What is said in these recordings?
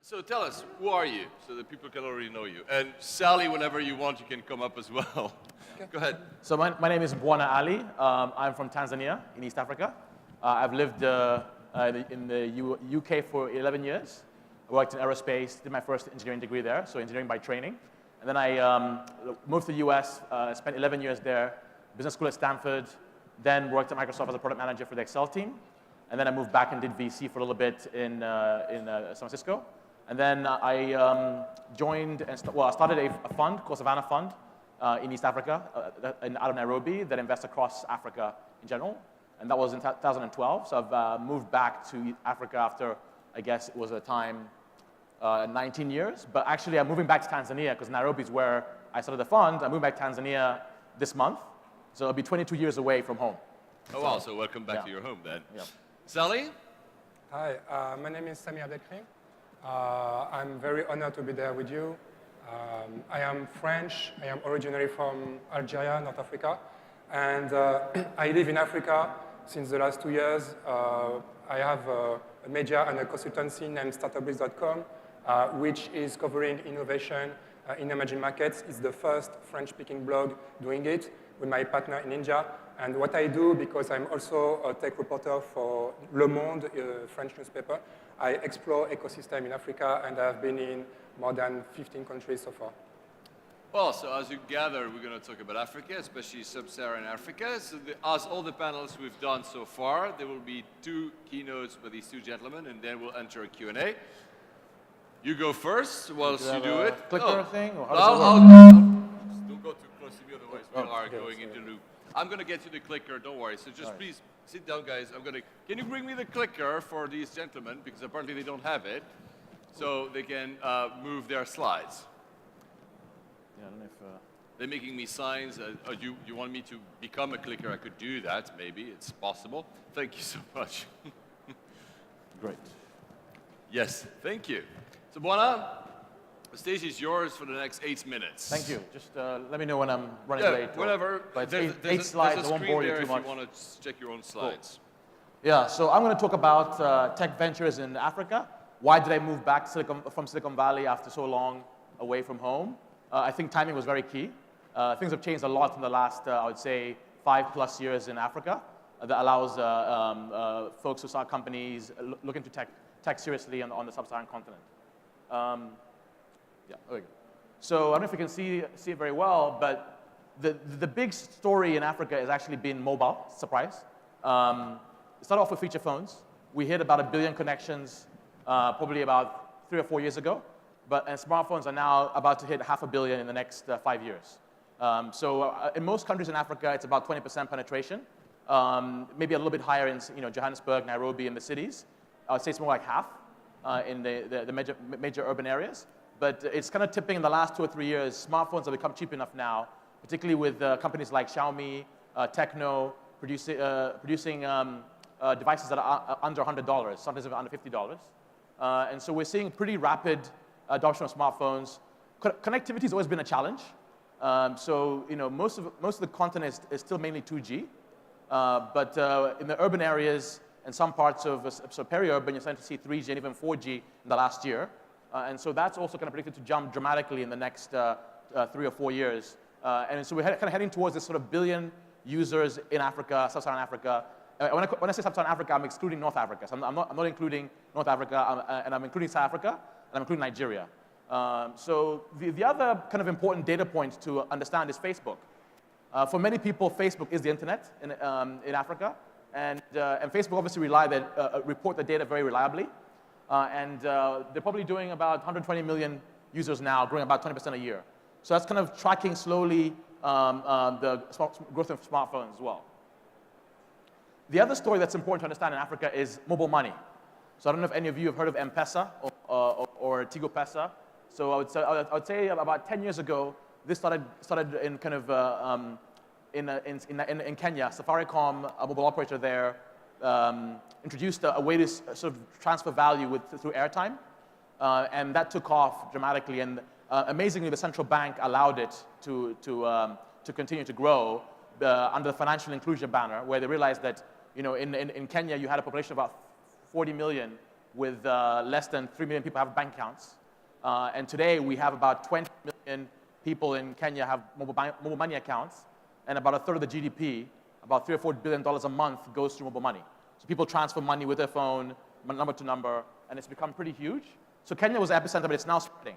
So tell us, who are you, so that people can already know you? And Sally, whenever you want, you can come up as well. Okay. Go ahead. So my name is Mbwana Alliy. I'm from Tanzania in East Africa. I've lived in the UK for 11 years. I worked in aerospace, did my first engineering degree there, so engineering by training. And then I moved to the US, spent 11 years there, business school at Stanford, then worked at Microsoft as a product manager for the Excel team. And then I moved back and did VC for a little bit in San Francisco. And then I joined and I started a fund called Savannah Fund in East Africa, out of Nairobi, that invests across Africa in general. And that was in 2012. So I've moved back to Africa after, I guess it was a time, 19 years. But actually, I'm moving back to Tanzania because Nairobi is where I started the fund. I'm moving back to Tanzania this month. So I'll be 22 years away from home. Oh, wow. So welcome back to your home then. Yeah. Sally? Hi, my name is Samir Abdelkrim. I'm very honored to be there with you. I am French. I am originally from Algeria, North Africa. And I live in Africa since the last 2 years. I have a media and a consultancy named startupliz.com, which is covering innovation in emerging markets. It's the first French-speaking blog doing it with my partner in India. And what I do, because I'm also a tech reporter for Le Monde, a French newspaper, I explore ecosystem in Africa, and I've been in more than 15 countries so far. Well, so as you gather, we're going to talk about Africa, especially Sub-Saharan Africa. So as all the panels we've done so far, there will be 2 keynotes by these 2 gentlemen, and then we'll enter a Q&A. You go first whilst you do it. Clicker thing? Or don't go too close to me, otherwise we are going into loop. I'm going to get you the clicker, don't worry. So just please sit down, guys. Can you bring me the clicker for these gentlemen? Because apparently they don't have it. So they can move their slides. Yeah, I don't know if... They're making me signs. You want me to become a clicker? I could do that, maybe. It's possible. Thank you so much. Great. Yes, thank you. So, Mbwana, the stage is yours for the next 8 minutes. Thank you. Just let me know when I'm running late. Whatever. But there's eight slides, I won't bore you too if much. you want to check your own slides. Cool. Yeah, so I'm going to talk about tech ventures in Africa. Why did I move back from Silicon Valley after so long away from home? I think timing was very key. Things have changed a lot in the last, I would say, 5+ years in Africa. That allows folks who start companies look into tech seriously on the Sub-Saharan continent. Yeah, there we go. So I don't know if you can see it very well, but the big story in Africa has actually been mobile. Surprise. It started off with feature phones. We hit about 1 billion connections probably about 3 or 4 years ago. And smartphones are now about to hit 500 million in the next 5 years. In most countries in Africa, it's about 20% penetration. Maybe a little bit higher in Johannesburg, Nairobi, in the cities. I would say it's more like half in the major urban areas. But it's kind of tipping in the last 2 or 3 years. Smartphones have become cheap enough now, particularly with companies like Xiaomi, Tecno, producing devices that are under $100, sometimes even under $50. And so we're seeing pretty rapid adoption of smartphones. Connectivity has always been a challenge. Most of the continent is still mainly 2G. But in the urban areas and some parts of peri-urban, you're starting to see 3G and even 4G in the last year. And so that's also kind of predicted to jump dramatically in the next 3 or 4 years. And so we're kind of heading towards this sort of billion users in Africa, Sub-Saharan Africa. When I say Sub-Saharan Africa, I'm excluding North Africa. So I'm not including North Africa, and I'm including South Africa, and I'm including Nigeria. So the other kind of important data point to understand is Facebook. For many people, Facebook is the internet in Africa. And Facebook obviously report the data very reliably. They're probably doing about 120 million users now, growing about 20% a year. So that's kind of tracking slowly the growth of smartphones as well. The other story that's important to understand in Africa is mobile money. So I don't know if any of you have heard of M-Pesa or Tigo Pesa. So I would say about 10 years ago, this started in kind of in Kenya. Safaricom, a mobile operator there, introduced a way to sort of transfer value through airtime, and that took off dramatically. And amazingly, the central bank allowed it to continue to grow under the financial inclusion banner, where they realized that in Kenya you had a population of about 40 million with less than 3 million people have bank accounts. And today we have about 20 million people in Kenya have mobile money accounts, and about a third of the GDP, about $3 or $4 billion a month, goes through mobile money. So people transfer money with their phone, number to number, and it's become pretty huge. So Kenya was the epicenter, but it's now spreading.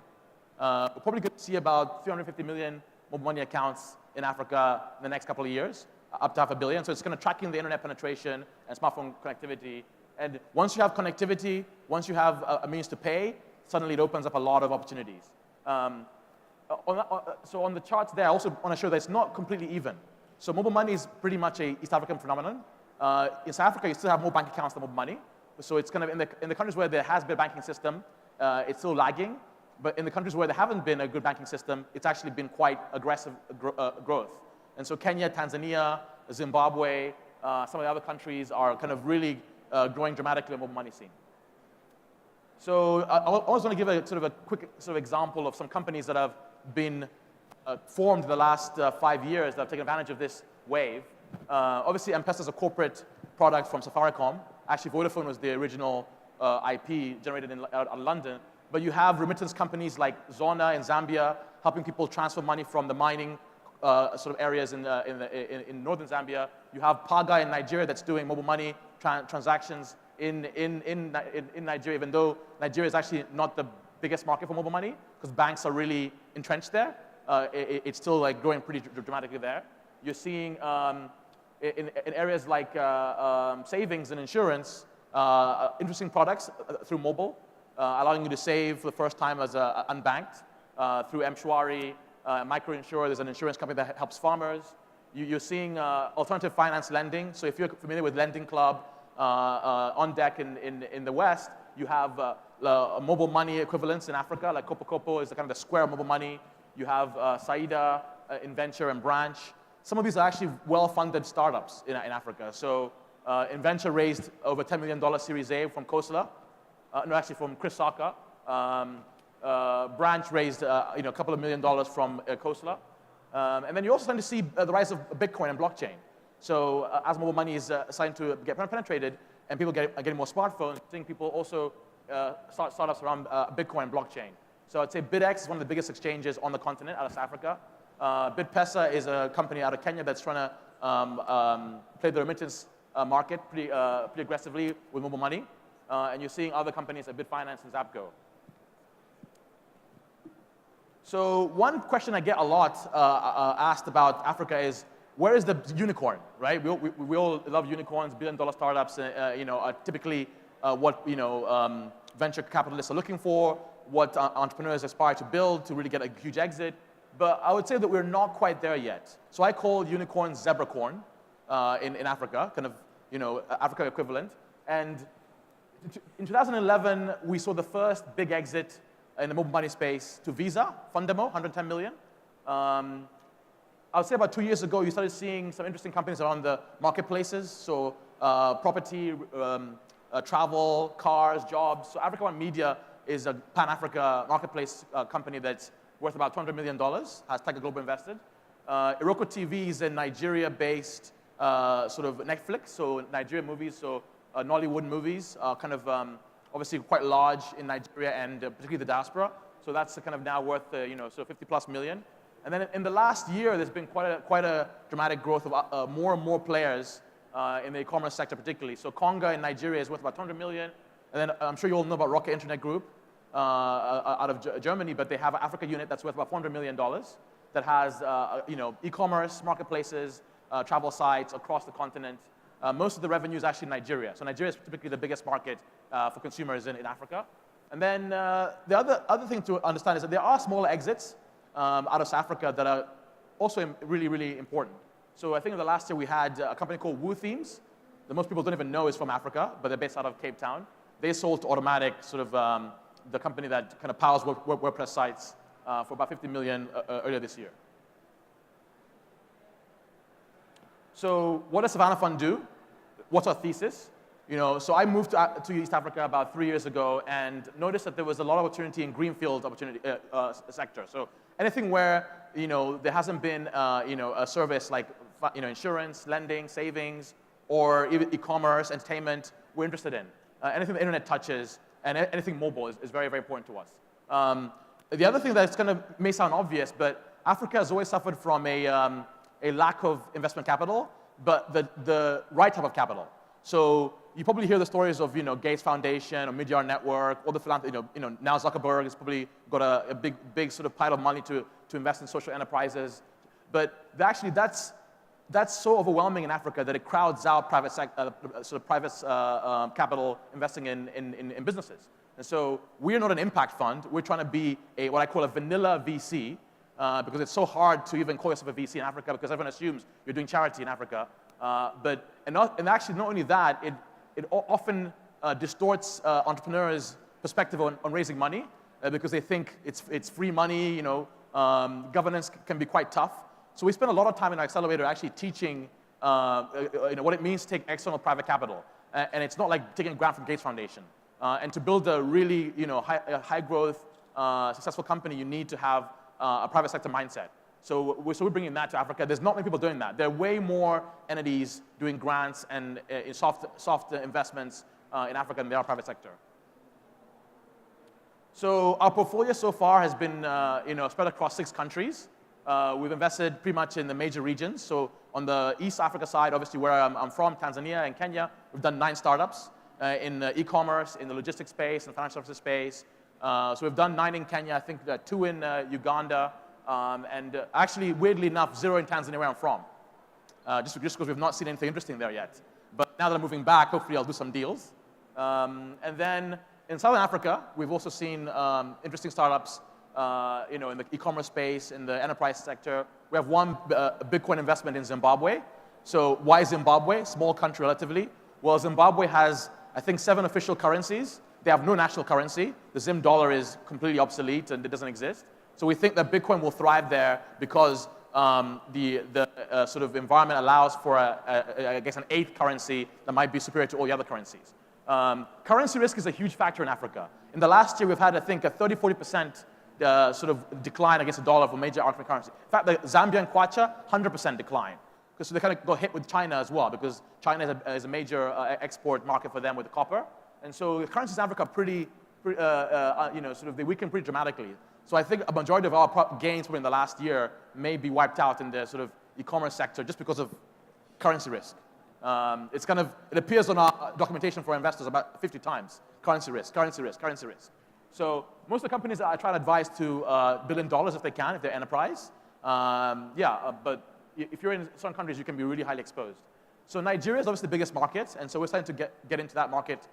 We're probably going to see about 350 million mobile money accounts in Africa in the next couple of years, up to 500 million. So it's kind of tracking the internet penetration and smartphone connectivity. And once you have connectivity, once you have a means to pay, suddenly it opens up a lot of opportunities. So on the charts there, I also want to show that it's not completely even. So mobile money is pretty much a East African phenomenon. In South Africa, you still have more bank accounts than mobile money. So it's kind of in the countries where there has been a banking system, it's still lagging. But in the countries where there haven't been a good banking system, it's actually been quite aggressive growth. And so Kenya, Tanzania, Zimbabwe, some of the other countries are kind of really growing dramatically on the mobile money scene. So I also want to give a sort of a quick sort of example of some companies that have been formed in the last 5 years that have taken advantage of this wave. Obviously, M-Pesa is a corporate product from Safaricom. Actually, Vodafone was the original IP generated out of London. But you have remittance companies like Zona in Zambia helping people transfer money from the mining sort of areas in northern Zambia. You have Paga in Nigeria that's doing mobile money transactions in Nigeria, even though Nigeria is actually not the biggest market for mobile money because banks are really entrenched there. It's still like growing pretty dramatically there. You're seeing in areas like savings and insurance, interesting products through mobile, allowing you to save for the first time as unbanked through M-Shwari, Microinsure. There's an insurance company that helps farmers. You're seeing alternative finance lending. So if you're familiar with Lending Club on deck in the West, you have mobile money equivalents in Africa, like Kopo Kopo is the kind of the Square mobile money. You have Saida, Inventure, and Branch. Some of these are actually well-funded startups in Africa. So Inventure raised over $10 million Series A from Khosla. No, actually from Chris Saka. Branch raised a couple of $1 million from Khosla. And then you're also starting to see the rise of Bitcoin and blockchain. So as mobile money is starting to get penetrated and people are getting more smartphones, seeing people also start startups around Bitcoin and blockchain. So I'd say BidX is one of the biggest exchanges on the continent out of South Africa. BidPesa is a company out of Kenya that's trying to play the remittance market pretty aggressively with mobile money. And you're seeing other companies like BitFinance and Zapgo. So one question I get a lot asked about Africa is, where is the unicorn, right? We all love unicorns. billion-dollar startups, are typically what venture capitalists are looking for, what entrepreneurs aspire to build to really get a huge exit. But I would say that we're not quite there yet. So I call unicorns zebracorn in Africa, kind of Africa equivalent. And in 2011, we saw the first big exit in the mobile money space to Visa, Fundamo, 110 million. I would say about 2 years ago, you started seeing some interesting companies around the marketplaces. So property, travel, cars, jobs. So Africa One Media is a Pan-Africa marketplace company that's worth about $200 million, has Tiger Global invested. Iroko TV is a Nigeria-based sort of Netflix, so Nigeria movies, so Nollywood movies, kind of obviously quite large in Nigeria and particularly the diaspora. So that's kind of now worth, so 50 plus million. And then in the last year, there's been quite a dramatic growth of more and more players in the e-commerce sector particularly. So Konga in Nigeria is worth about 200 million. And then I'm sure you all know about Rocket Internet Group out of Germany, but they have an Africa unit that's worth about $400 million that has e-commerce, marketplaces, travel sites across the continent. Most of the revenue is actually Nigeria. So Nigeria is typically the biggest market for consumers in Africa. And then the other thing to understand is that there are smaller exits out of South Africa that are also really, really important. So I think in the last year we had a company called Woo Themes that most people don't even know is from Africa, but they're based out of Cape Town. They sold to Automatic, sort of the company that kind of powers WordPress sites for about 50 million earlier this year. So what does Savannah Fund do? What's our thesis? So I moved to East Africa about 3 years ago and noticed that there was a lot of opportunity in greenfield opportunity sector. So anything where there hasn't been a service like insurance, lending, savings, or even e-commerce, entertainment, we're interested in. anything the internet touches, and anything mobile is very, very important to us. The other thing that's may sound obvious, but Africa has always suffered from a lack of investment capital, but the right type of capital. So you probably hear the stories of Gates Foundation or Media Network, all the philanthropy. Now Zuckerberg has probably got a big sort of pile of money to invest in social enterprises. But actually, that's so overwhelming in Africa that it crowds out private capital investing in businesses. And so we're not an impact fund. We're trying to be what I call a vanilla VC, because it's so hard to even call yourself a VC in Africa because everyone assumes you're doing charity in Africa. And actually, not only that, it often distorts entrepreneurs' perspective on raising money because they think it's free money. Governance can be quite tough. So we spend a lot of time in our accelerator actually teaching what it means to take external private capital. And it's not like taking a grant from Gates Foundation. And to build a really high growth, successful company, you need to have a private sector mindset. So we're bringing that to Africa. There's not many people doing that. There are way more entities doing grants and soft investments in Africa than there are private sector. So our portfolio so far has been spread across 6 countries. We've invested pretty much in the major regions. So on the East Africa side, obviously where I'm from, Tanzania and Kenya, we've done 9 startups in e-commerce, in the logistics space, in the financial services space. So we've done 9 in Kenya, I think 2 in Uganda, and actually, weirdly enough, 0 in Tanzania where I'm from. Just because we've not seen anything interesting there yet. But now that I'm moving back, hopefully I'll do some deals. And then in Southern Africa, we've also seen interesting startups in the e-commerce space, in the enterprise sector. We have one Bitcoin investment in Zimbabwe. So why Zimbabwe? Small country relatively. Well, Zimbabwe has, I think, 7 official currencies. They have no national currency. The Zim dollar is completely obsolete and it doesn't exist. So we think that Bitcoin will thrive there because the sort of environment allows for, I guess, an 8th currency that might be superior to all the other currencies. Currency risk is a huge factor in Africa. In the last year, we've had, I think, a 30-40% sort of decline against the dollar for major African currency. In fact, the Zambian kwacha, 100% decline. So they kind of got hit with China as well, because China is a major export market for them with the copper. And so the currencies in Africa are pretty they weaken pretty dramatically. So I think a majority of our gains in the last year may be wiped out in the sort of e-commerce sector just because of currency risk. It appears on our documentation for investors about 50 times. Currency risk, currency risk, currency risk. So most of the companies I try to advise to $1 billion if they can, if they're enterprise. But if you're in certain countries, you can be really highly exposed. So Nigeria is obviously the biggest market, and so we're starting to get into that market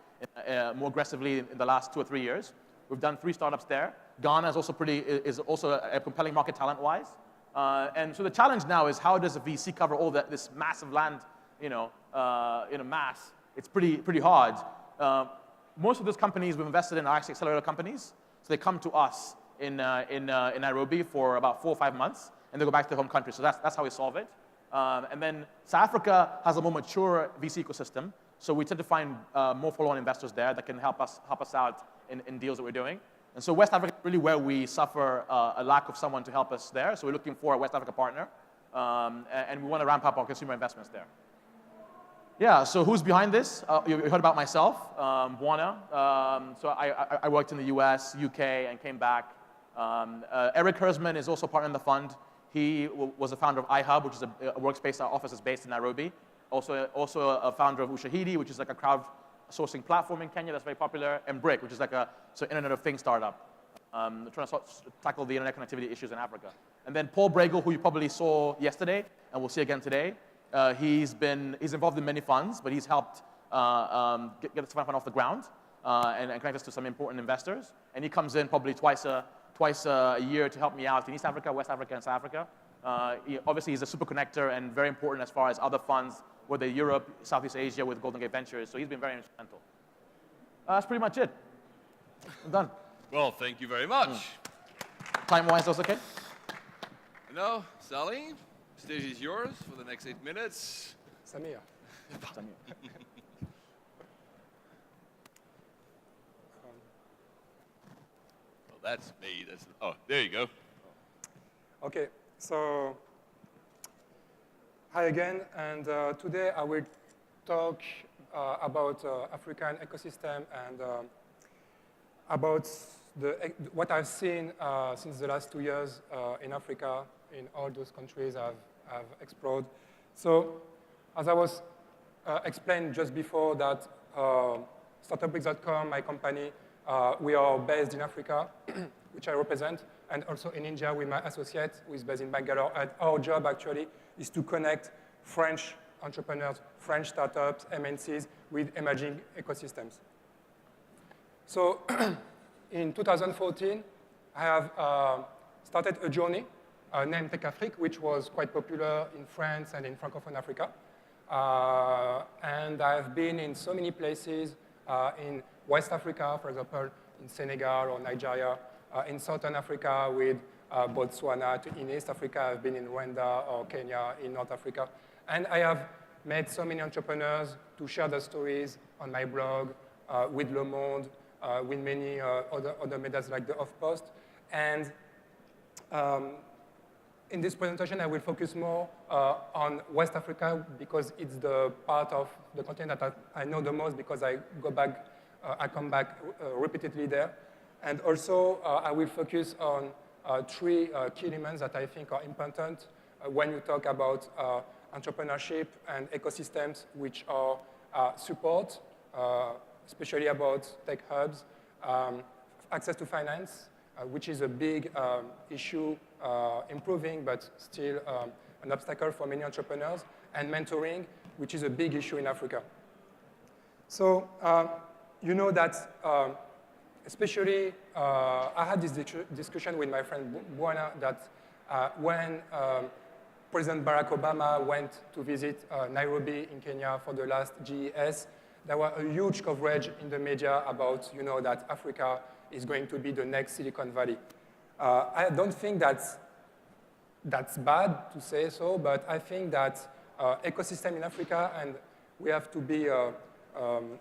more aggressively in the last 2 or 3 years. We've done 3 startups there. Ghana is also a compelling market talent-wise. And so the challenge now is how does a VC cover all this massive land, mass? It's pretty hard. Most of those companies we've invested in are actually accelerator companies. So they come to us in Nairobi for about 4 or 5 months, and they go back to their home country. So that's how we solve it. And then South Africa has a more mature VC ecosystem. So we tend to find more follow-on investors there that can help us out in deals that we're doing. And so West Africa is really where we suffer a lack of someone to help us there. So we're looking for a West Africa partner. And we want to ramp up our consumer investments there. Yeah, so who's behind this? You heard about myself, Mbwana. So I worked in the US, UK, and came back. Eric Herzman is also a partner in the fund. He was a founder of iHub, which is a workspace. Our office is based in Nairobi. Also a founder of Ushahidi, which is like a crowdsourcing platform in Kenya that's very popular, and Brick, which is like a Internet of Things startup, trying to tackle the internet connectivity issues in Africa. And then Paul Bregel, who you probably saw yesterday, and we'll see again today. He's involved in many funds, but he's helped get the Savannah Fund off the ground and connect us to some important investors. And he comes in probably twice a year to help me out in East Africa, West Africa, and South Africa. Obviously, he's a super connector and very important as far as other funds, whether Europe, Southeast Asia with Golden Gate Ventures. So he's been very instrumental. That's pretty much it. I'm done. Well, thank you very much. Time-wise, that's okay? Now, Sally, stage is yours for the next 8 minutes. Samir. Well, that's me. Oh, there you go. Okay, so hi again, and today I will talk about African ecosystem and about what I've seen since the last 2 years in Africa, in all those countries I've explored. So, as I was explained just before that StartupBricks.com, my company, we are based in Africa, which I represent, and also in India with my associate, who is based in Bangalore. And our job, actually, is to connect French entrepreneurs, French startups, MNCs, with emerging ecosystems. So in 2014, I have started a journey named Tech Afrique, which was quite popular in France and in Francophone Africa. And I've been in so many places in West Africa, for example, in Senegal or Nigeria, in Southern Africa with Botswana, in East Africa, I've been in Rwanda or Kenya, in North Africa. And I have met so many entrepreneurs to share their stories on my blog, with Le Monde, with many other medias like the HuffPost. And in this presentation, I will focus more on West Africa because it's the part of the continent that I know the most because I come back repeatedly there. And also, I will focus on three key elements that I think are important when you talk about entrepreneurship and ecosystems, which are support, especially about tech hubs, access to finance, which is a big issue, improving, but still an obstacle for many entrepreneurs, and mentoring, which is a big issue in Africa. So you know that, especially, I had this discussion with my friend Mbwana that when President Barack Obama went to visit Nairobi in Kenya for the last GES, there was a huge coverage in the media about, you know, that Africa is going to be the next Silicon Valley. I don't think that's bad to say so, but I think that ecosystem in Africa, and we have to be,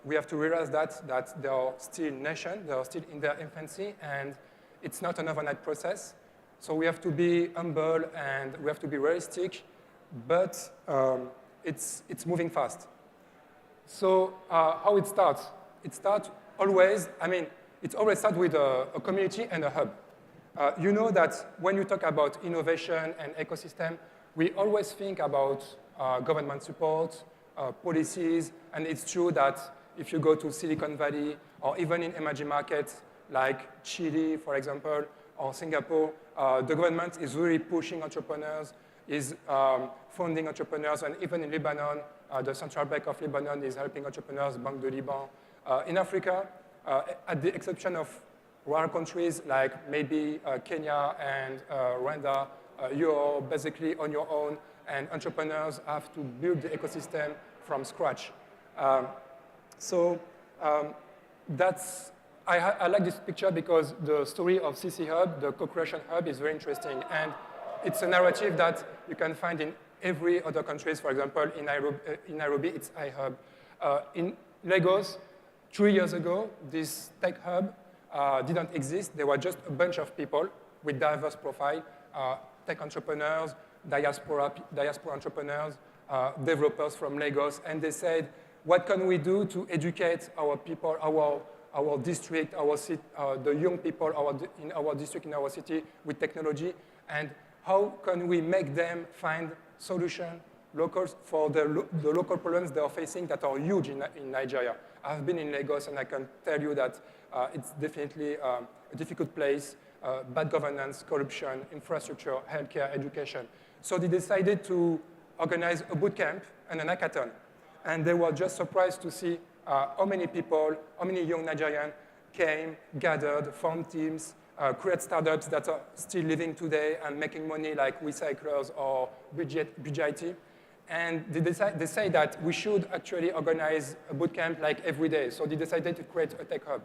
we have to realize that there are still nations, they are still in their infancy, and it's not an overnight process. So we have to be humble and we have to be realistic, but it's moving fast. So how it starts? It starts always, I mean, it always starts with a community and a hub. You know that when you talk about innovation and ecosystem, we always think about government support, policies, and it's true that if you go to Silicon Valley or even in emerging markets like Chile, for example, or Singapore, the government is really pushing entrepreneurs, is funding entrepreneurs, and even in Lebanon, the Central Bank of Lebanon is helping entrepreneurs, Banque du Liban. In Africa, at the exception of rare countries like maybe Kenya and Rwanda, you're basically on your own, and entrepreneurs have to build the ecosystem from scratch. I like this picture because the story of CC Hub, the co-creation hub, is very interesting. And it's a narrative that you can find in every other countries. For example, in Nairobi it's iHub. In Lagos, 3 years ago, this tech hub didn't exist. There were just a bunch of people with diverse profile, tech entrepreneurs, diaspora entrepreneurs, developers from Lagos. And they said, what can we do to educate our people, our district, our city, the young people in our district, in our city with technology, and how can we make them find solutions locals for the local problems they are facing that are huge in Nigeria. I've been in Lagos and I can tell you that it's definitely a difficult place, bad governance, corruption, infrastructure, healthcare, education. So they decided to organize a boot camp and an hackathon. And they were just surprised to see how many people, how many young Nigerians came, gathered, formed teams, create startups that are still living today and making money like recyclers or BGIT. And they say that we should actually organize a bootcamp like every day. So they decided to create a tech hub.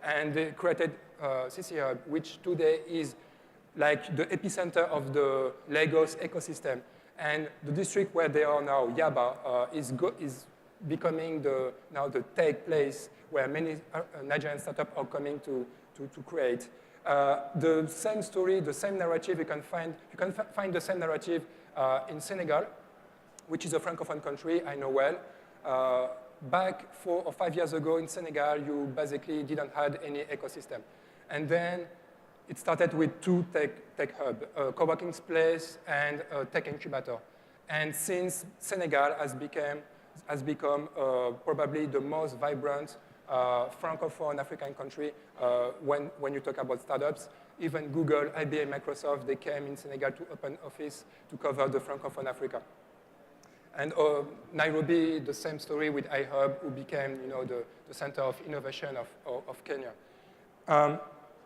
And they created CC Hub, which today is like the epicenter of the Lagos ecosystem. And the district where they are now, Yaba, is becoming now the tech place where many Nigerian startups are coming to create. The same story, the same narrative, you can find the same narrative in Senegal, which is a Francophone country I know well. back 4 or 5 years ago in Senegal, you basically didn't have any ecosystem. And then it started with 2 tech hubs, a co-working space and a tech incubator. And since Senegal has become probably the most vibrant Francophone African country when you talk about startups, even Google, IBM, Microsoft, they came in Senegal to open office to cover the Francophone Africa. And Nairobi, the same story with iHub, who became the center of innovation of Kenya.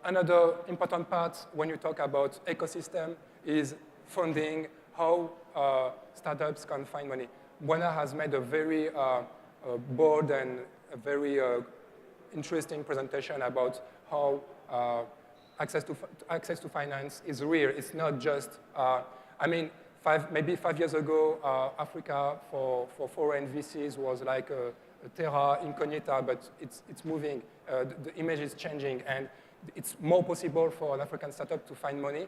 Another important part when you talk about ecosystem is funding, how startups can find money. Mbwana has made a very bold and a very interesting presentation about how access to finance is real. It's not just, maybe 5 years ago, Africa for foreign VCs was like a terra incognita, but it's moving. The image is changing, and it's more possible for an African startup to find money.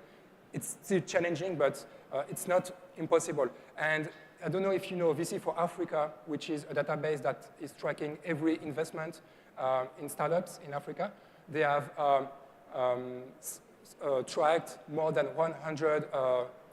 It's still challenging, but it's not impossible. And I don't know if you know VC for Africa, which is a database that is tracking every investment in startups in Africa. They have tracked more than 100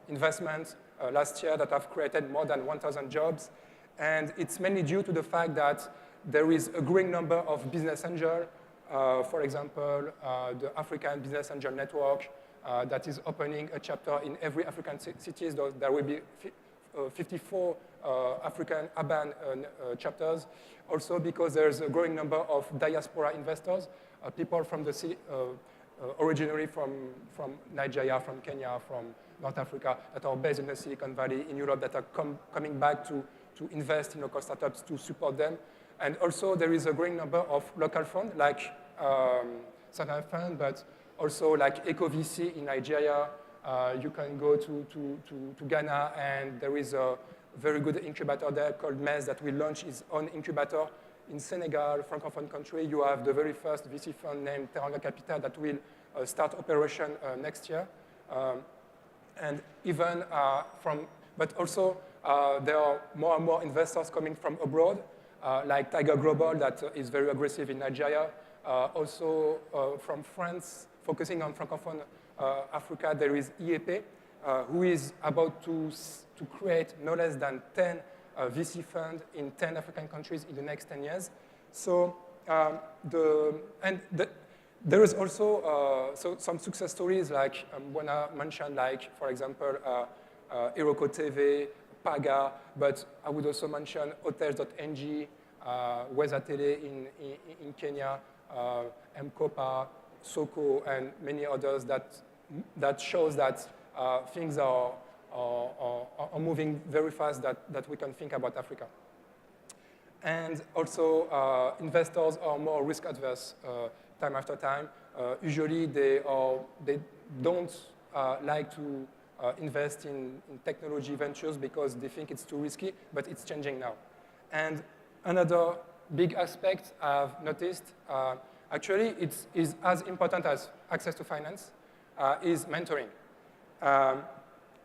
investments last year that have created more than 1,000 jobs. And it's mainly due to the fact that there is a growing number of business angels. For example, the African Business Angel Network that is opening a chapter in every African cities. There will be 54 African ABAN chapters. Also because there's a growing number of diaspora investors, people from the city, originally from Nigeria, from Kenya, from North Africa, that are based in the Silicon Valley, in Europe, that are coming back to invest in local startups to support them. And also there is a growing number of local funds, like Savannah Fund, but also like EcoVC in Nigeria. You can go to Ghana, and there is a very good incubator there called MES that will launch its own incubator. In Senegal, Francophone country, you have the very first VC fund named Teranga Capital that will start operation next year. And even but also there are more and more investors coming from abroad, like Tiger Global that is very aggressive in Nigeria. Also from France, focusing on Francophone Africa, there is IEP, who is about to create no less than 10 VC funds in 10 African countries in the next 10 years. So there is also some success stories like Mbwana mentioned, like for example, Iroko TV, Paga, but I would also mention hotels.ng, Weza Tele in Kenya, Mkopa, Soko, and many others that shows that things are moving very fast that we can think about Africa. And also, investors are more risk adverse time after time. Usually, they don't like to invest in technology ventures because they think it's too risky, but it's changing now. And another big aspect I've noticed, actually, it is as important as access to finance, is mentoring.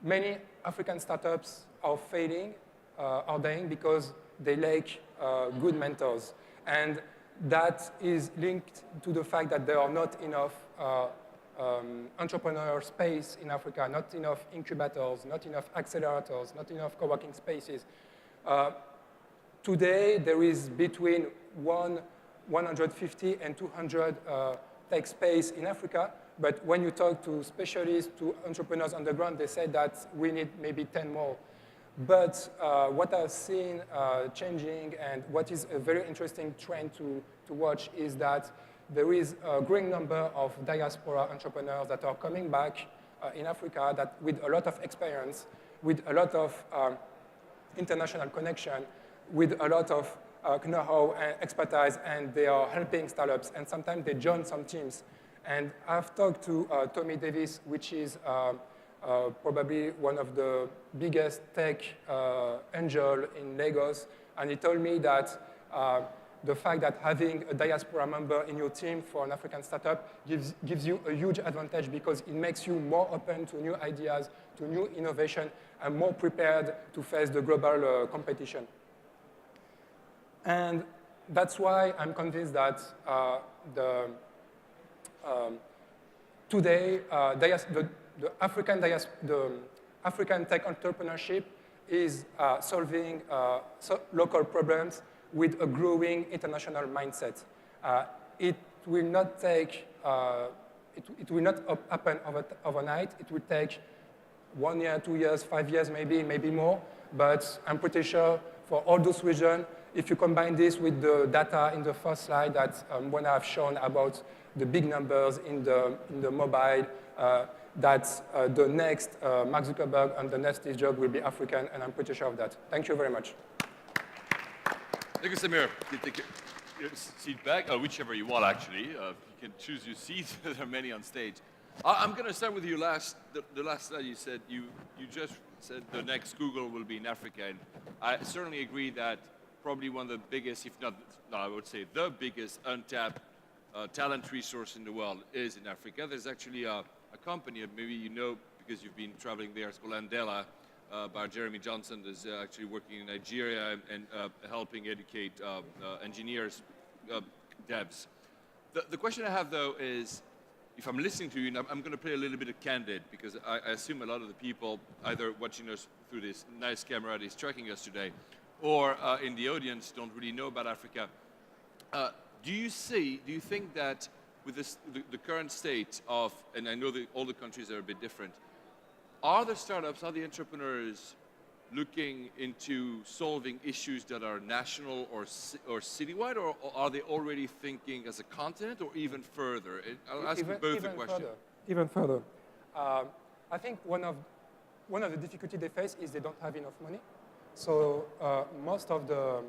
Many African startups are failing, are dying because they lack good mentors. And that is linked to the fact that there are not enough entrepreneur space in Africa, not enough incubators, not enough accelerators, not enough co-working spaces. Today, there is between 150 and 200 tech space in Africa. But when you talk to specialists, to entrepreneurs on the ground, they say that we need maybe 10 more. But what I've seen changing, and what is a very interesting trend to watch, is that there is a growing number of diaspora entrepreneurs that are coming back in Africa that with a lot of experience, with a lot of international connection, with a lot of know-how and expertise, and they are helping startups. And sometimes they join some teams. And I've talked to Tommy Davis, which is probably one of the biggest tech angel in Lagos. And he told me that the fact that having a diaspora member in your team for an African startup gives you a huge advantage because it makes you more open to new ideas, to new innovation, and more prepared to face the global competition. And that's why I'm convinced that today the African tech entrepreneurship is solving local problems with a growing international mindset. It will not take, it will not happen overnight. It will take 1 year, 2 years, 5 years, maybe more. But I'm pretty sure for all those regions, if you combine this with the data in the first slide that Mbwana have shown about the big numbers in the mobile, that the next Mark Zuckerberg and the next Steve Jobs will be African, and I'm pretty sure of that. Thank you very much. Thank you, Samir. You take your seat back, or whichever you want, actually. You can choose your seat. There are many on stage. I'm going to start with you last. The last slide you said, you just said the next Google will be in Africa. And I certainly agree that probably one of the biggest, if not, no, I would say the biggest untapped talent resource in the world is in Africa. There's actually a company, maybe you know because you've been traveling there, it's called Andela, by Jeremy Johnson, is actually working in Nigeria and helping educate engineers, devs. The question I have, though, is, if I'm listening to you, and I'm going to play a little bit of candid, because I assume a lot of the people either watching us through this nice camera that is tracking us today, or in the audience don't really know about Africa. Do you think that with the current state of, and I know that all the countries are a bit different, are the startups, are the entrepreneurs looking into solving issues that are national or citywide, or are they already thinking as a continent or even further? I'll ask you both a question. Even further. I think one of the difficulties they face is they don't have enough money. So most of the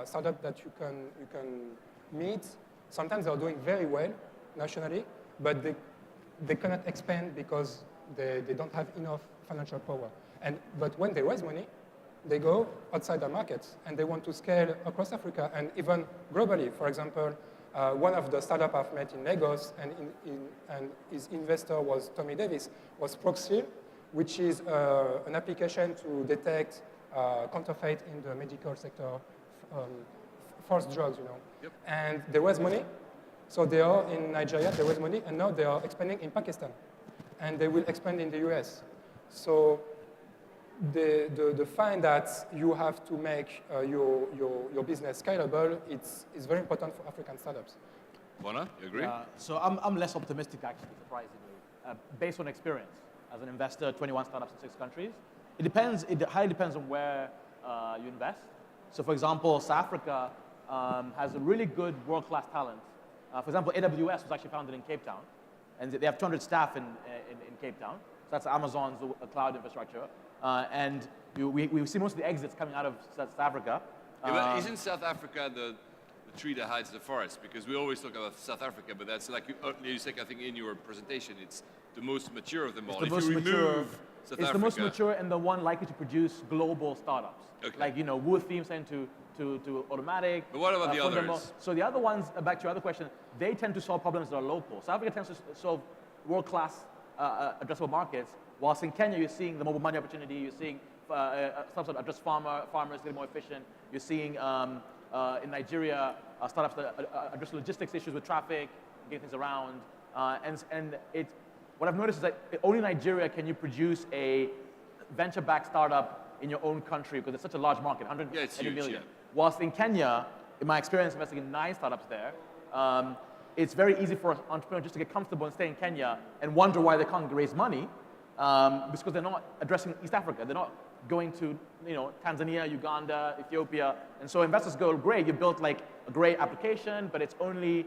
startups that you can meet, sometimes they're doing very well nationally, but they cannot expand because they don't have enough financial power. But when they raise money, they go outside the markets and they want to scale across Africa and even globally. For example, one of the startups I've met in Lagos and his investor was Tommy Davis, was Proxil, which is an application to detect counterfeit in the medical sector, false drugs, you know. Yep. And they raise money. So they are in Nigeria, they raise money, and now they are expanding in Pakistan. And they will expand in the US. So the fact that you have to make your business scalable, it's very important for African startups. Mbwana, you agree? So I'm less optimistic, actually, surprisingly, based on experience. As an investor, 21 startups in 6 countries. It highly depends on where you invest. So for example, South Africa has a really good world-class talent. For example, AWS was actually founded in Cape Town, and they have 200 staff in Cape Town. So that's Amazon's cloud infrastructure. And we see most of the exits coming out of South Africa. Yeah, but isn't South Africa the tree that hides the forest? Because we always talk about South Africa, but that's like you said, I think in your presentation, it's the most mature of them all. It's the most mature and the one likely to produce global startups. Okay. Like, you know, Wu Theme sent to Automatic. But what about the others? So the other ones, back to your other question, they tend to solve problems that are local. South Africa tends to solve world-class addressable markets, whilst in Kenya you're seeing the mobile money opportunity, you're seeing startups that address farmers getting more efficient, you're seeing in Nigeria startups that address logistics issues with traffic, getting things around, what I've noticed is that only in Nigeria can you produce a venture-backed startup in your own country because it's such a large market, 180 million. Yeah. Whilst in Kenya, in my experience investing in 9 startups there, it's very easy for entrepreneurs just to get comfortable and stay in Kenya and wonder why they can't raise money because they're not addressing East Africa. They're not going to Tanzania, Uganda, Ethiopia. And so investors go, great, you built like a great application, but it's only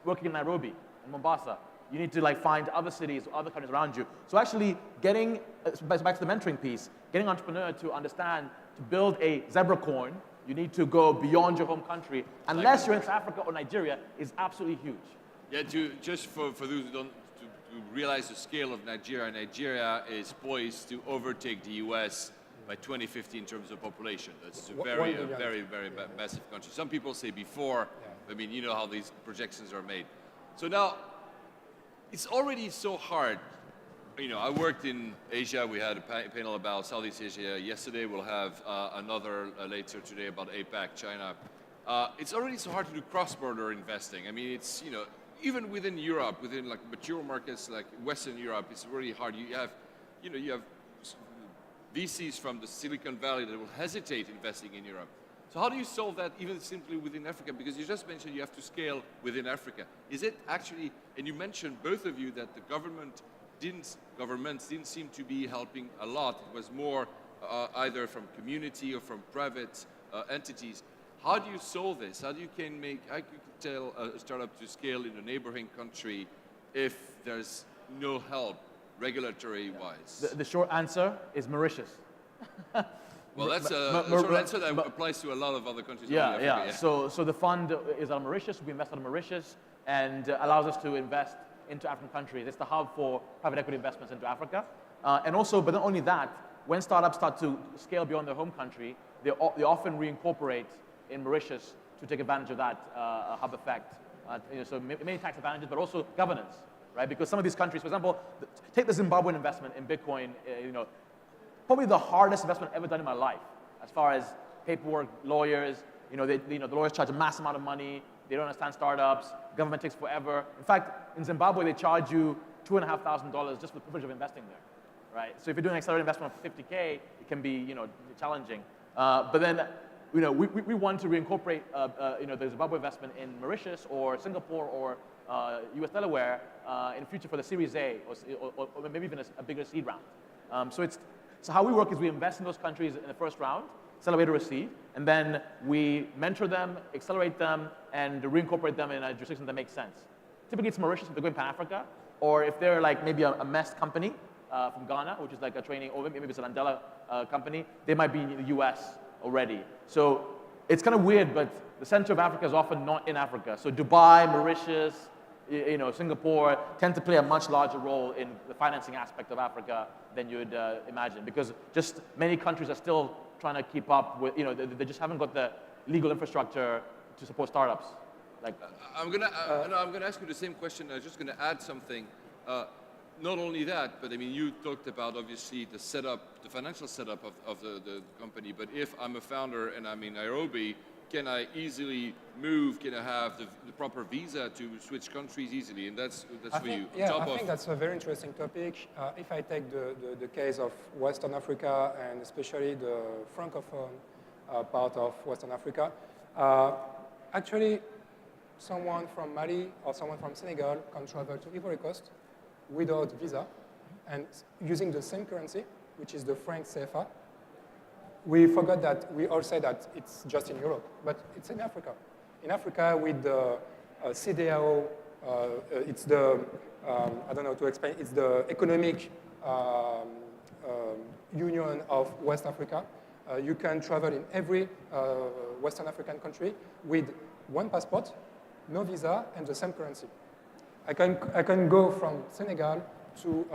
working in Nairobi and Mombasa. You need to find other cities or other countries around you. So actually getting, back to the mentoring piece, getting an entrepreneur to understand to build a zebra coin, you need to go beyond your home country, unless you're in South Africa or Nigeria, is absolutely huge. Yeah, just for those who don't to realize the scale of Nigeria, Nigeria is poised to overtake the US by 2050 in terms of population. That's a very massive country. Some people say before, I mean, you know how these projections are made. So now, it's already so hard. I worked in Asia. We had a panel about Southeast Asia yesterday. We'll have another later today about APAC, China. it's already so hard to do cross-border investing. I mean, it's, you know, even within Europe, within like mature markets like Western Europe, it's really hard. You have, you know, you have VCs from the Silicon Valley that will hesitate investing in Europe. So how do you solve that even simply within Africa? Because you just mentioned you have to scale within Africa. Is it actually, and you mentioned both of you that the governments didn't seem to be helping a lot. It was more either from community or from private entities. How do you solve this? How do you tell a startup to scale in a neighboring country if there's no help regulatory-wise? The short answer is Mauritius. Well, that's a short answer that applies to a lot of other countries. Yeah. So the fund is out of Mauritius. We invest out of Mauritius and allows us to invest into African countries. It's the hub for private equity investments into Africa. And also, but not only that, when startups start to scale beyond their home country, they often reincorporate in Mauritius to take advantage of that hub effect. So many tax advantages, but also governance, right? Because some of these countries, for example, take the Zimbabwean investment in Bitcoin, probably the hardest investment I've ever done in my life, as far as paperwork, lawyers, the lawyers charge a massive amount of money, they don't understand startups, government takes forever. In fact, in Zimbabwe, they charge you $2,500 just for the privilege of investing there, right? So if you're doing an accelerated investment of 50K, it can be, challenging. But then, we want to reincorporate, the Zimbabwe investment in Mauritius or Singapore or US Delaware in the future for the Series A or maybe even a bigger seed round. So how we work is we invest in those countries in the first round, accelerate or receive, and then we mentor them, accelerate them, and reincorporate them in a jurisdiction that makes sense. Typically it's Mauritius if they're going Pan-Africa, or if they're like maybe a MEST company from Ghana, which is like a training, or maybe it's an Andela company, they might be in the US already. So it's kind of weird, but the center of Africa is often not in Africa. So Dubai, Mauritius, Singapore tend to play a much larger role in the financing aspect of Africa than you'd imagine, because just many countries are still trying to keep up with, they just haven't got the legal infrastructure to support startups. I'm gonna ask you the same question. I'm just gonna add something. Not only that, but I mean, you talked about obviously the setup, the financial setup of the company. But if I'm a founder and I'm in Nairobi, can I easily move? Can I have the proper visa to switch countries easily? And that's for you. Yeah, I think that's a very interesting topic. If I take the case of Western Africa and especially the Francophone part of Western Africa, actually someone from Mali or someone from Senegal can travel to Ivory Coast without visa and using the same currency, which is the franc CFA. We forgot that we all say that it's just in Europe, but it's in Africa. In Africa, with the CDAO, it's the, I don't know to explain, it's the economic union of West Africa. You can travel in every Western African country with one passport, no visa, and the same currency. I can go from Senegal to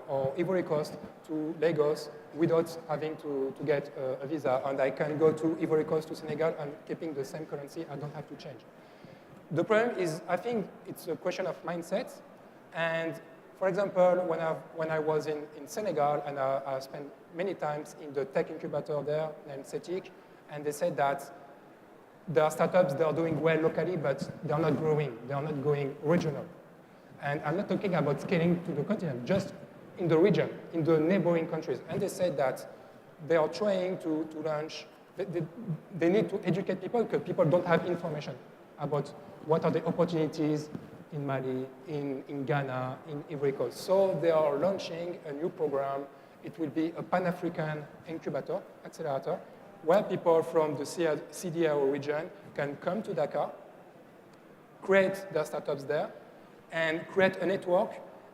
or Ivory Coast to Lagos without having to get a visa, and I can go to Ivory Coast to Senegal and keeping the same currency. I don't have to change. The problem is, I think it's a question of mindset. And for example, when I was in Senegal, and I spent many times in the tech incubator there named CETIC, and they said that there are startups that are doing well locally, but they are not growing. They are not going regional. And I'm not talking about scaling to the continent, just in the region, in the neighboring countries. And they said that they are trying to launch, they need to educate people because people don't have information about what are the opportunities in Mali, in Ghana, in Ivory Coast. So they are launching a new program. It will be a Pan-African incubator, accelerator, where people from the CDAO region can come to Dakar, create their startups there, and create a network,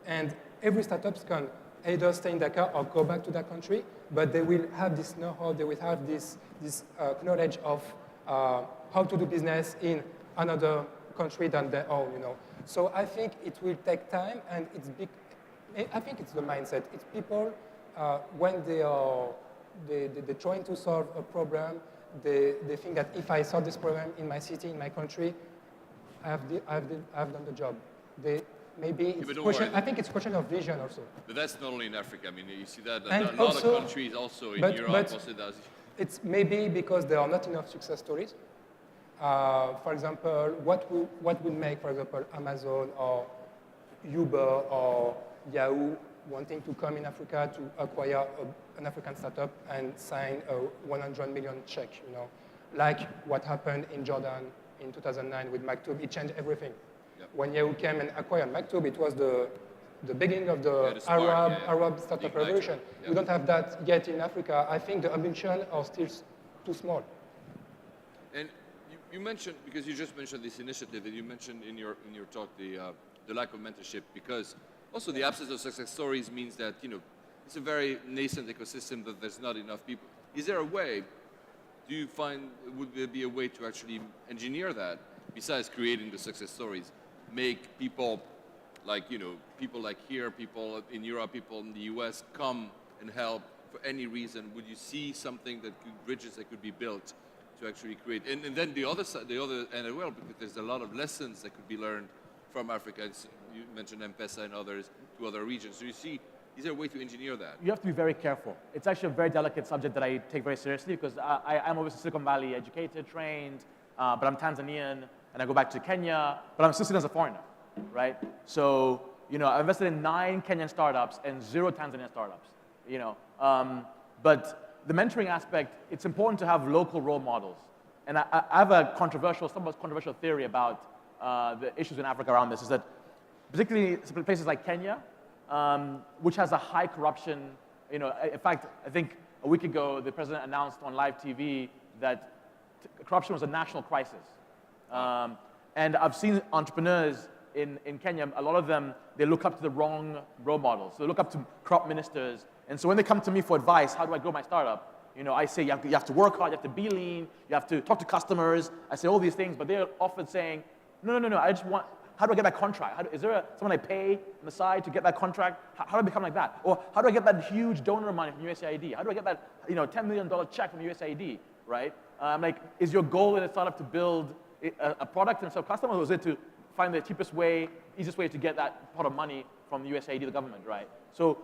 and every startup can either stay in Dakar or go back to that country, but they will have this know-how, they will have this knowledge of how to do business in another country than their own, So I think it will take time, and I think it's the mindset. It's people, when they're trying to solve a problem, they think that if I solve this problem in my city, in my country, I've done the job. Maybe it's question, I think it's a question of vision also. But that's not only in Africa. I mean, you see that and a lot of countries also in Europe also does. It's maybe because there are not enough success stories. For example, what would make, for example, Amazon or Uber or Yahoo wanting to come in Africa to acquire an African startup and sign a 100 million check, like what happened in Jordan in 2009 with Maktub. It changed everything. Yep. When Yahoo came and acquired Maktub, it was the beginning of the spark, Arab startup revolution. Yeah. We don't have that yet in Africa. I think the ambition are still too small. And you mentioned, because you just mentioned this initiative, and you mentioned in your talk the lack of mentorship, because also the absence of success stories means that it's a very nascent ecosystem, that there's not enough people. Is there a way? Do you find, would there be a way to actually engineer that, besides creating the success stories, make people like people like here, people in Europe, people in the US come and help for any reason? Would you see something that bridges that could be built to actually create? And then the other side, the other end as well, because there's a lot of lessons that could be learned from Africa. You mentioned M-Pesa and others to other regions. So you see, is there a way to engineer that? You have to be very careful. It's actually a very delicate subject that I take very seriously, because I'm obviously Silicon Valley educated, trained, but I'm Tanzanian, and I go back to Kenya, but I'm still seen as a foreigner, right? So, I invested in 9 Kenyan startups and 0 Tanzanian startups, But the mentoring aspect, it's important to have local role models. And I have a somewhat controversial theory about the issues in Africa around this, is that particularly places like Kenya, which has a high corruption, in fact, I think a week ago, the president announced on live TV that corruption was a national crisis. And I've seen entrepreneurs in Kenya, a lot of them, they look up to the wrong role models. So they look up to corrupt ministers. And so when they come to me for advice, how do I grow my startup? I say you have to work hard, you have to be lean, you have to talk to customers. I say all these things, but they're often saying, no, I just want, how do I get that contract? Is there someone I pay on the side to get that contract? How do I become like that? Or how do I get that huge donor money from USAID? How do I get that $10 million check from USAID, right? I'm like, is your goal in a startup to build a product and serve customers, or is it to find the cheapest way, easiest way to get that pot of money from USAID, the government, right? So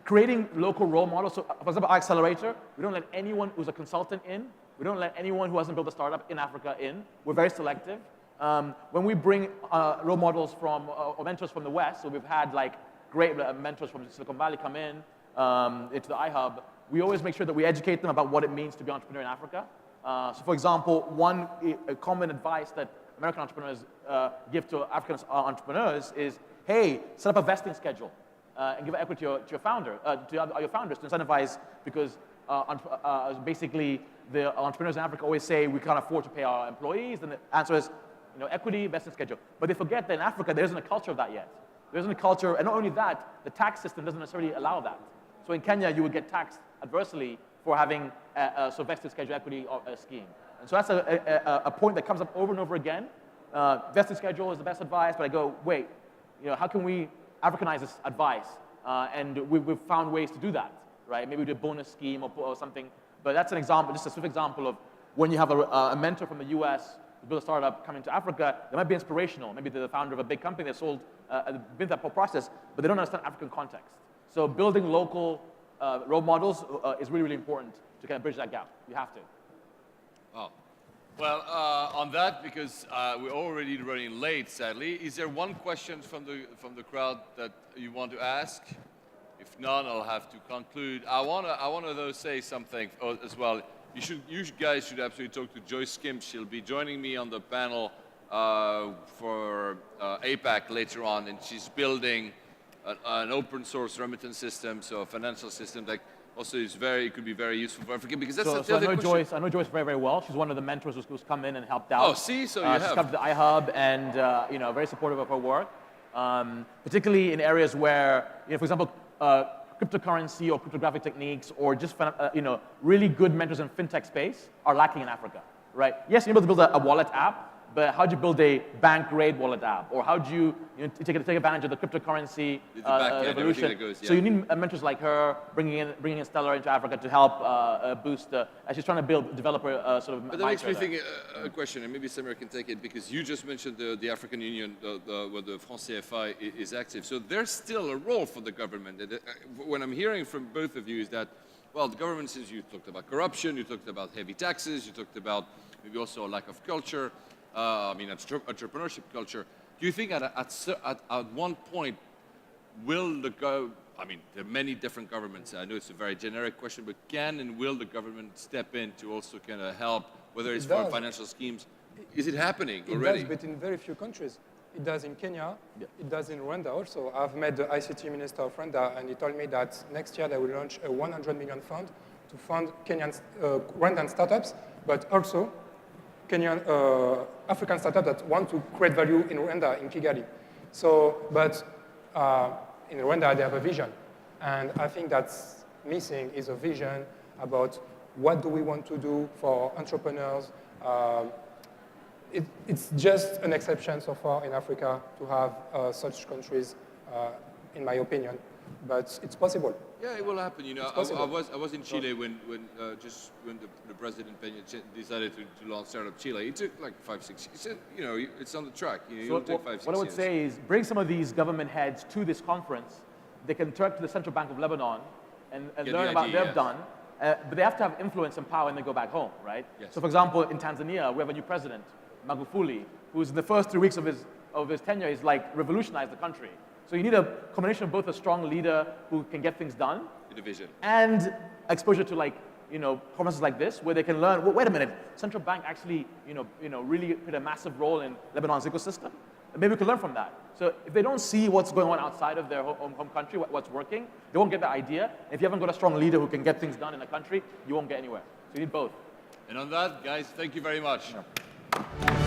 creating local role models. So for example, our accelerator, we don't let anyone who's a consultant in. We don't let anyone who hasn't built a startup in Africa in. We're very selective. When we bring role models from, or mentors from the West, so we've had like great mentors from Silicon Valley come in into the iHub, we always make sure that we educate them about what it means to be an entrepreneur in Africa. So for example, one common advice that American entrepreneurs give to African entrepreneurs is, hey, set up a vesting schedule and give equity to your founder, to your founders to incentivize, because basically the entrepreneurs in Africa always say we can't afford to pay our employees, and the answer is equity, vesting schedule. But they forget that in Africa there isn't a culture of that yet. There isn't a culture, and not only that, the tax system doesn't necessarily allow that. So in Kenya you would get taxed adversely for having a vesting schedule equity scheme. And so that's a point that comes up over and over again. Vesting schedule is the best advice, but I go, wait, how can we Africanize this advice? And we've found ways to do that, right? Maybe we do a bonus scheme or something. But that's an example, just a swift example of when you have a mentor from the US to build a startup coming to Africa, they might be inspirational. Maybe they're the founder of a big company that sold, been through that whole process, but they don't understand African context. So building local role models is really, really important to kind of bridge that gap. You have to. Oh. Well, on that, because we're already running late, sadly, is there one question from the crowd that you want to ask? If none, I'll have to conclude. I wanna though say something as well. You guys should absolutely talk to Joyce Kimp. She'll be joining me on the panel for APAC later on, and she's building an open source remittance system, so a financial system that also could be very useful for Africa, because that's so I know Joyce. I know Joyce very, very well. She's one of the mentors who's come in and helped out. Oh, see, so you have. She's come to the iHub and very supportive of her work, particularly in areas where, for example, cryptocurrency or cryptographic techniques, or just really good mentors in fintech space are lacking in Africa, right? Yes, you're able to build a wallet app, but how do you build a bank-grade wallet app? Or how do you, take advantage of the cryptocurrency revolution? So you need mentors like her, bringing in Stella into Africa to help boost. She's trying to develop a sort of. But that makes me think a question, and maybe Samir can take it, because you just mentioned the African Union, where the France CFI is active. So there's still a role for the government. What I'm hearing from both of you is that, well, the government, since you talked about corruption, you talked about heavy taxes, you talked about maybe also a lack of culture, entrepreneurship culture. Do you think at one point, will there are many different governments. I know it's a very generic question, but can and will the government step in to also kind of help, whether it's for financial schemes? Is it happening already? It does, but in very few countries. It does in Kenya. It does in Rwanda also. I've met the ICT minister of Rwanda, and he told me that next year they will launch a 100 million fund to fund Kenyan, Rwandan startups, but also Kenyan African startups that want to create value in Rwanda, in Kigali. So, but in Rwanda, they have a vision. And I think that's missing is a vision about what do we want to do for entrepreneurs. It's just an exception so far in Africa to have such countries, in my opinion. But it's possible. Yeah, it will happen. You know, I was in Chile when the president Peña decided to launch Startup Chile. It took like 5-6 years. He said, you know, it's on the track. You know, So what I would say is bring some of these government heads to this conference. They can turn to the Central Bank of Lebanon and learn about what they've done. But they have to have influence and power when they go back home, right? Yes. So for example, in Tanzania, we have a new president, Magufuli, who's in the first 3 weeks of his tenure, he's like revolutionized the country. So you need a combination of both a strong leader who can get things done, division, and exposure to like, you know, conferences like this where they can learn, well, wait a minute, central bank actually, really played a massive role in Lebanon's ecosystem. And maybe we can learn from that. So if they don't see what's going on outside of their home country, what's working, they won't get the idea. If you haven't got a strong leader who can get things done in a country, you won't get anywhere. So you need both. And on that, guys, thank you very much. Yeah.